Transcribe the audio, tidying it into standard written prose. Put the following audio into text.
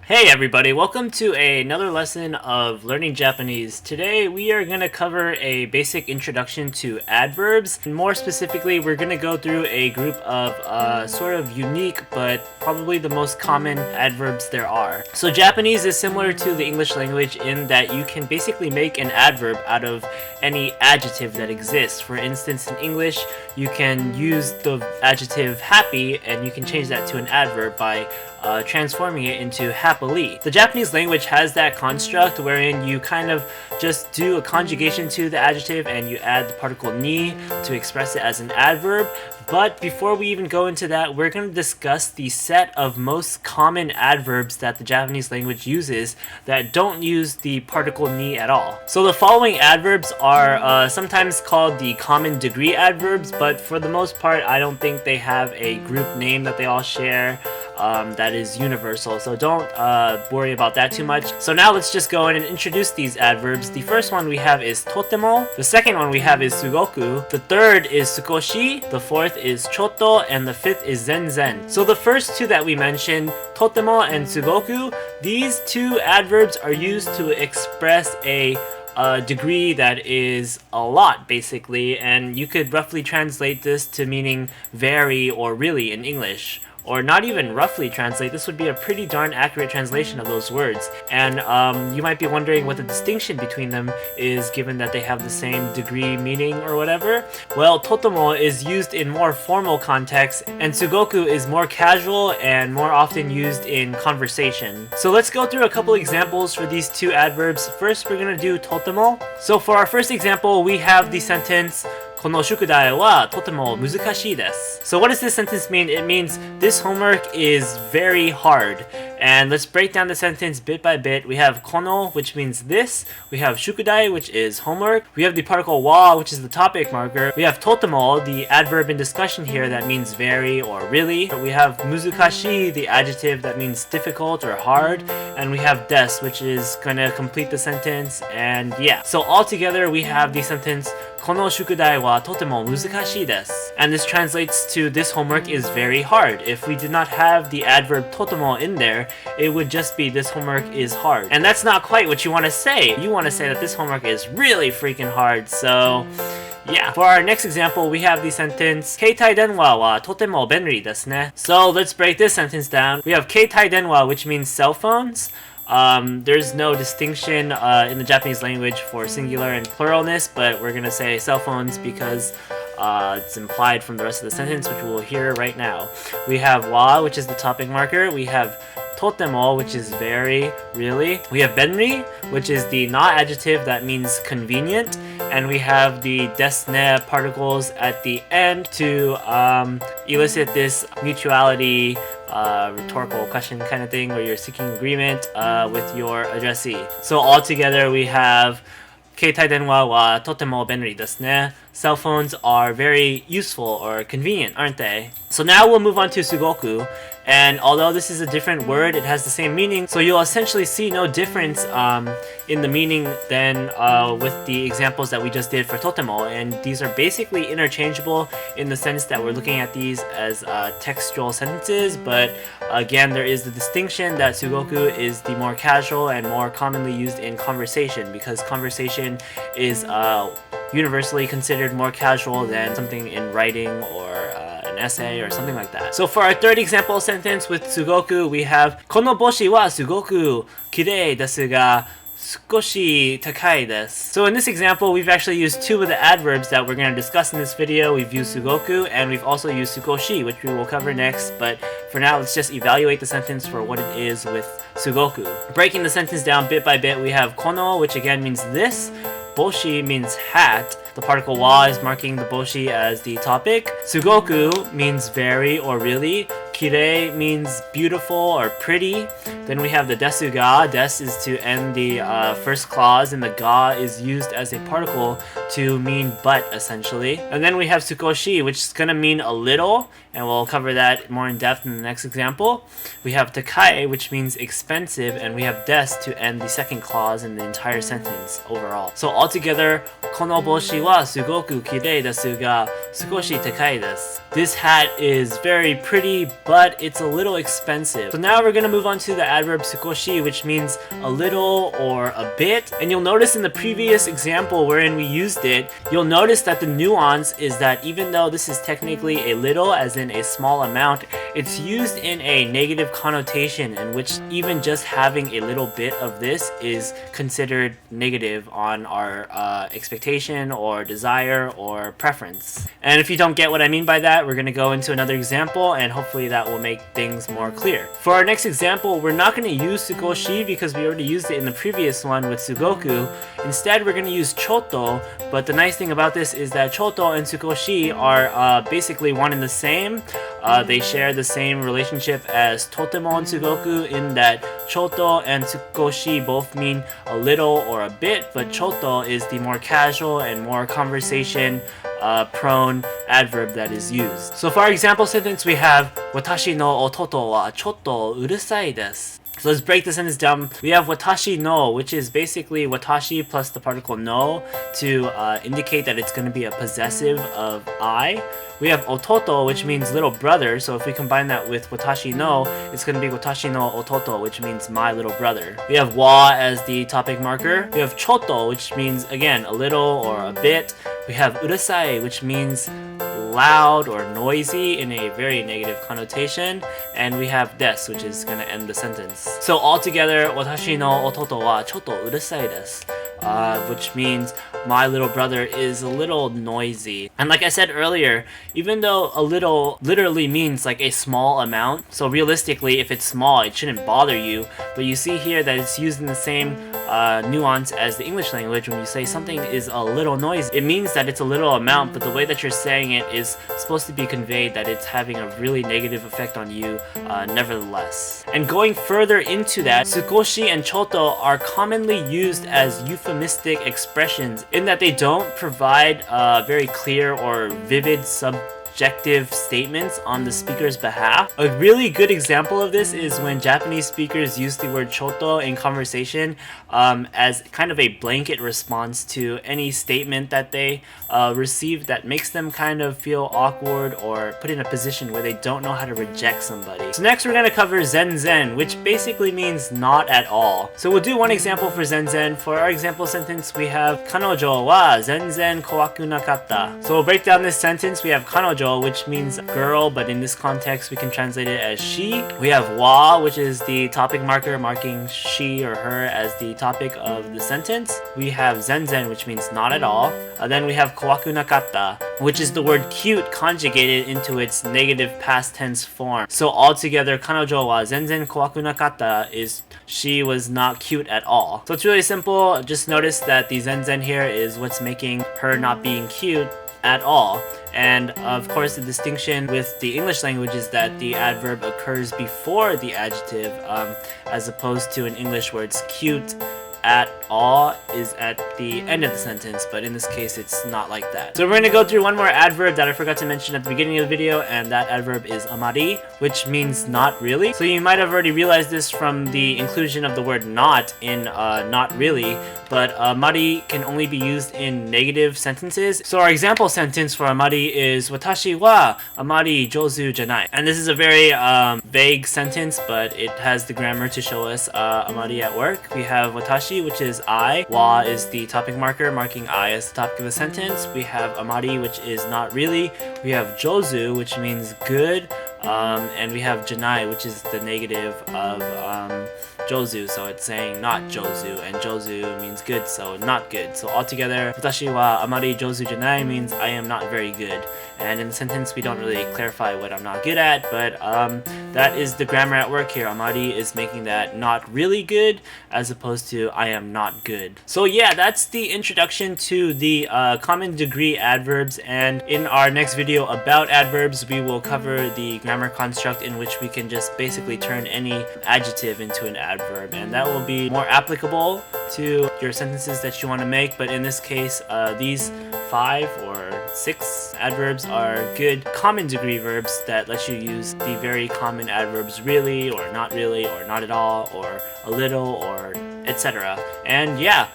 Hey everybody, welcome to another lesson of learning Japanese. Today we are going to cover a basic introduction to adverbs. And more specifically, we're going to go through a group of sort of unique but probably the most common adverbs there are. So Japanese is similar to the English language in that you can basically make an adverb out of any adjective that exists. For instance, in English, you can use the adjective happy and you can change that to an adverb by transforming it into happily. The Japanese language has that construct wherein you kind of just do a conjugation to the adjective and you add the particle ni to express it as an adverb. But before we even go into that, we're going to discuss the set of most common adverbs that the Japanese language uses that don't use the particle ni at all. So the following adverbs are sometimes called the common degree adverbs, but for the most part, I don't think they have a group name that they all share. That is universal, so don't worry about that too much. So now let's just go in and introduce these adverbs. The first one we have is totemo, the second one we have is sugoku, the third is sukoshi, the fourth is chotto, and the fifth is zen zen. So the first two that we mentioned, totemo and sugoku, these two adverbs are used to express a degree that is a lot, basically, and you could roughly translate this to meaning very or really in English. Or not even roughly translate, this would be a pretty darn accurate translation of those words. And you might be wondering what the distinction between them is, given that they have the same degree meaning or whatever. Well, totemo is used in more formal contexts, and sugoku is more casual and more often used in conversation. So let's go through a couple examples for these two adverbs. First, we're gonna do totemo. So for our first example, we have the sentence, この宿題はとても難しいです. So what does this sentence mean? It means this homework is very hard. And let's break down the sentence bit by bit. We have kono, which means this. We have shukudai, which is homework. We have the particle wa, which is the topic marker. We have totemo, the adverb in discussion here that means very or really. We have muzukashii, the adjective that means difficult or hard. And we have desu, which is going to complete the sentence. And yeah, so all together we have the sentence この宿題はとても難しいです. And this translates to this homework is very hard. If we did not have the adverb totemo in there, it would just be this homework is hard. And that's not quite what you want to say. You want to say that this homework is really freaking hard. So yeah. For our next example, we have the sentence 携帯電話はとても便利ですね. So let's break this sentence down. We have 携帯電話, which means cell phones. There's no distinction in the Japanese language for singular and pluralness, but we're gonna say cell phones because it's implied from the rest of the sentence, which we'll hear right now. We have wa, which is the topic marker. We have totemo, which is very, really. We have benri, which is the not adjective that means convenient. And we have the desune particles at the end to elicit this mutuality rhetorical question kind of thing where you're seeking agreement with your addressee. So all together we have 携帯電話はとても便利ですね. Cell phones are very useful or convenient, aren't they? So now we'll move on to sugoku. And although this is a different word, it has the same meaning. So you'll essentially see no difference in the meaning than with the examples that we just did for totemo. And these are basically interchangeable in the sense that we're looking at these as textual sentences. But again, there is the distinction that sugoku is the more casual and more commonly used in conversation, because conversation is universally considered more casual than something in writing or an essay or something like that. So for our third example sentence with sugoku, we have この帽子はすごく綺麗ですがすこし高いです. So in this example, we've actually used two of the adverbs that we're going to discuss in this video. We've used sugoku and we've also used sukoshi, which we will cover next. But for now, let's just evaluate the sentence for what it is with sugoku. Breaking the sentence down bit by bit, we have kono, which again means this. Boushi means hat. The particle wa is marking the boushi as the topic. Sugoku means very or really. Kirei means beautiful or pretty. Then we have the desuga. Des is to end the first clause, and the ga is used as a particle to mean but, essentially. And then we have sukoshi, which is going to mean a little. and we'll cover that more in depth in the next example. We have takai, which means expensive, and we have des to end the second clause in the entire sentence overall. So altogether, この帽子はすごく綺麗ですがすこし高いです. This hat is very pretty, but it's a little expensive. So now we're going to move on to the adverb sukoshi, which means a little or a bit. And you'll notice in the previous example wherein we used it, you'll notice that the nuance is that even though this is technically a little, as in a small amount, it's used in a negative connotation in which even just having a little bit of this is considered negative on our expectation or desire or preference. And if you don't get what I mean by that, we're going to go into another example and hopefully that will make things more clear. For our next example, we're not going to use sukoshi because we already used it in the previous one with Sugoku. Instead, we're going to use chotto, but the nice thing about this is that chotto and sukoshi are basically one and the same. They share the same relationship as totemo and Sugoku in that chotto and sukoshi both mean a little or a bit, but chotto is the more casual and more conversation prone adverb that is used. So for our example sentence, we have 私の弟はちょっとうるさいです. So let's break the sentence down. We have watashi no, which is basically watashi plus the particle no to indicate that it's going to be a possessive of I. We have ototo, which means little brother. So if we combine that with watashi no, it's going to be watashi no ototo, which means my little brother. We have wa as the topic marker. We have choto, which means, again, a little or a bit. We have urasai, which means loud or noisy in a very negative connotation, and we have des, which is going to end the sentence. So altogether, 私の弟はちょっとうるさいです. Which means my little brother is a little noisy. And like I said earlier, even though a little literally means like a small amount, so realistically if it's small it shouldn't bother you, but you see here that it's used in the same nuance as the English language. When you say something is a little noisy, it means that it's a little amount, but the way that you're saying it is supposed to be conveyed that it's having a really negative effect on you nevertheless. And going further into that, sukoshi and choto are commonly used as euphemistic expressions in that they don't provide very clear or vivid subjective statements on the speaker's behalf. A really good example of this is when Japanese speakers use the word choto in conversation as kind of a blanket response to any statement that they receive that makes them kind of feel awkward or put in a position where they don't know how to reject somebody. So next we're going to cover zen zen, which basically means not at all. So we'll do one example for zen zen. For our example sentence, we have 彼女は全然怖くなかった. So we'll break down this sentence. We have 彼女, which means girl, but in this context we can translate it as she. We have wa, which is the topic marker marking she or her as the topic of the sentence. We have zen zen, which means not at all. Then we have kawaku nakata, which is the word cute conjugated into its negative past tense form. So altogether, 彼女は全然怖くなかった is she was not cute at all. So it's really simple. Just notice that the zen zen here is what's making her not being cute at all. And of course the distinction with the English language is that the adverb occurs before the adjective as opposed to in English where it's cute at all is at the end of the sentence, but in this case it's not like that. So we're going to go through one more adverb that I forgot to mention at the beginning of the video, and that adverb is amari, which means not really. So you might have already realized this from the inclusion of the word not in not really, but amari can only be used in negative sentences. So our example sentence for amari is 私はamari jouzu janai. And this is a very vague sentence, but it has the grammar to show us amari at work. We have watashi, which is I. Wa is the topic marker marking I as the topic of the sentence. We have amari, which is not really. We have jouzu, which means good. And we have janai, which is the negative of jouzu, so it's saying not jouzu, and jouzu means good, so not good. So altogether, 私はamari jouzu janai means I am not very good. And in the sentence, we don't really clarify what I'm not good at, but that is the grammar at work here. Amari is making that not really good as opposed to I am not good. So yeah, that's the introduction to the common degree adverbs, and in our next video about adverbs, we will cover the grammar construct in which we can just basically turn any adjective into an adverb, and that will be more applicable to your sentences that you want to make. But in this case, these 5 or 6 adverbs are good common degree verbs that let you use the very common adverbs really, or not at all, or a little, or etc. And yeah,